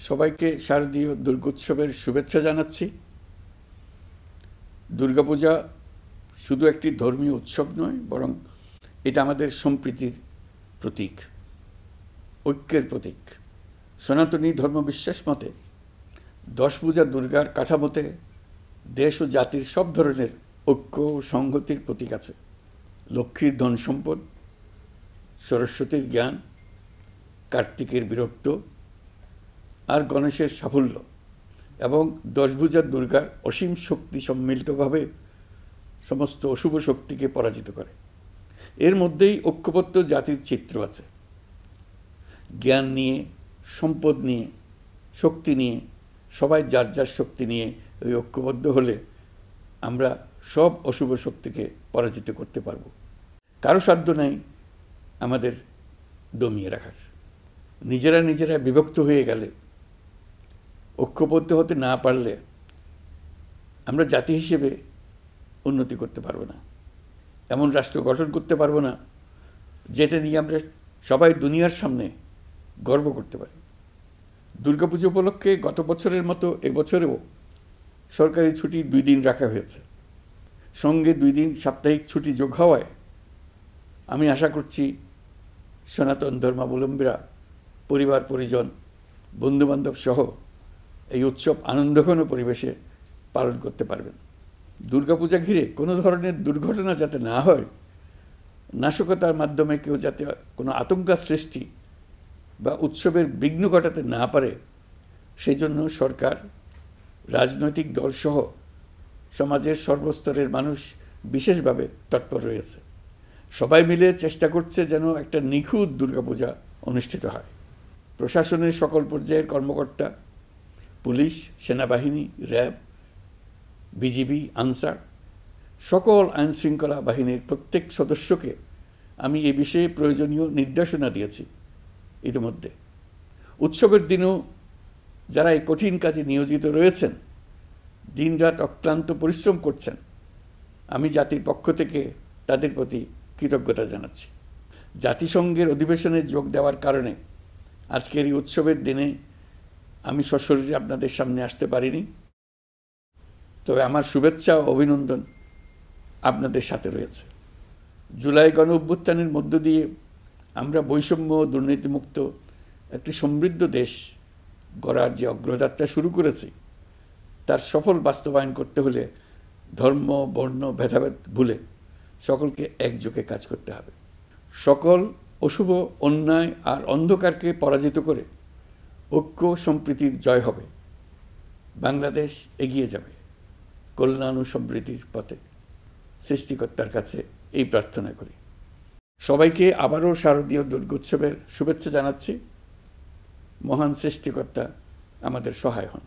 সবাইকে শারদীয় দুর্গোৎসবের শুভেচ্ছা জানাচ্ছি। দুর্গাপূজা শুধু একটি ধর্মীয় উৎসব নয়, বরং এটা আমাদের সম্প্রীতির প্রতীক, ঐক্যের প্রতীক। সনাতনী ধর্মবিশ্বাস মতে দশভুজা দুর্গার কাঠামোতে দেশ ও জাতির সব ধরনের ঐক্য ও সংহতির প্রতীক আছে। লক্ষ্মীর ধন সম্পদ, সরস্বতীর জ্ঞান, কার্তিকের বীরত্ব আর গণেশের সাফল্য এবং দশভুজা দুর্গার অসীম শক্তি সম্মিলিতভাবে সমস্ত অশুভ শক্তিকে পরাজিত করে। এর মধ্যেই ঐক্যবদ্ধ জাতির চিত্র আছে। জ্ঞান নিয়ে, সম্পদ নিয়ে, শক্তি নিয়ে, সবাই যার যার শক্তি নিয়ে ওই ঐক্যবদ্ধ হলে আমরা সব অশুভ শক্তিকে পরাজিত করতে পারব। কারো সাধ্য নাই আমাদের দমিয়ে রাখার। নিজেরা বিভক্ত হয়ে গেলে, ঐক্যবদ্ধ হতে না পারলে আমরা জাতি হিসেবে উন্নতি করতে পারবো না, এমন রাষ্ট্র গঠন করতে পারবো না যেটা নিয়ে আমরা সবাই দুনিয়ার সামনে গর্ব করতে পারি। দুর্গাপুজো উপলক্ষে গত বছরের মতো এবছরেও সরকারি ছুটি 2 দিন রাখা হয়েছে। সঙ্গে 2 দিন সাপ্তাহিক ছুটি যোগ হওয়ায় আমি আশা করছি সনাতন ধর্মাবলম্বীরা পরিবার পরিজন, বন্ধুবান্ধব সহ এই উৎসব আনন্দঘন পরিবেশে পালন করতে পারবেন। দুর্গাপূজা ঘিরে কোনো ধরনের দুর্ঘটনা যাতে না হয়, নাশকতার মাধ্যমে কেউ যাতে কোনো আতঙ্ক সৃষ্টি বা উৎসবের বিঘ্ন ঘটাতে না পারে, সেই জন্য সরকার, রাজনৈতিক দলসহ সমাজের সর্বস্তরের মানুষ বিশেষভাবে তৎপর রয়েছে। সবাই মিলে চেষ্টা করছে যেন একটা নিখুঁত দুর্গাপূজা অনুষ্ঠিত হয়। প্রশাসনের সকল পর্যায়ের কর্মকর্তা, পুলিশ, সেনাবাহিনী, র্যাব, বিজিবি, আনসার, সকল আইনশৃঙ্খলা বাহিনীর প্রত্যেক সদস্যকে আমি এ বিষয়ে প্রয়োজনীয় নির্দেশনা দিয়েছি ইতিমধ্যে। উৎসবের দিনেও যারা এই কঠিন কাজে নিয়োজিত রয়েছেন, দিনরাত অক্লান্ত পরিশ্রম করছেন, আমি জাতির পক্ষ থেকে তাদের প্রতি কৃতজ্ঞতা জানাচ্ছি। জাতিসংঘের অধিবেশনে যোগ দেওয়ার কারণে আজকের এই উৎসবের দিনে আমি সশরীরে আপনাদের সামনে আসতে পারিনি, তবে আমার শুভেচ্ছা ও অভিনন্দন আপনাদের সাথে রয়েছে। জুলাই গণ অভ্যুত্থানের মধ্য দিয়ে আমরা বৈষম্য ও দুর্নীতিমুক্ত একটি সমৃদ্ধ দেশ গড়ার যে অগ্রযাত্রা শুরু করেছি, তার সফল বাস্তবায়ন করতে হলে ধর্ম, বর্ণ, ভেদাভেদ ভুলে সকলকে একযোগে কাজ করতে হবে। সকল অশুভ, অন্যায় আর অন্ধকারকে পরাজিত করে ঐক্য সম্প্রীতির জয় হবে। বাংলাদেশ এগিয়ে যাবে কল্যাণ ও সমৃদ্ধির পথে। সৃষ্টিকর্তার কাছে এই প্রার্থনা করি। সবাইকে আবারও শারদীয় দুর্গোৎসবের শুভেচ্ছা জানাচ্ছি। মহান সৃষ্টিকর্তা আমাদের সহায় হন।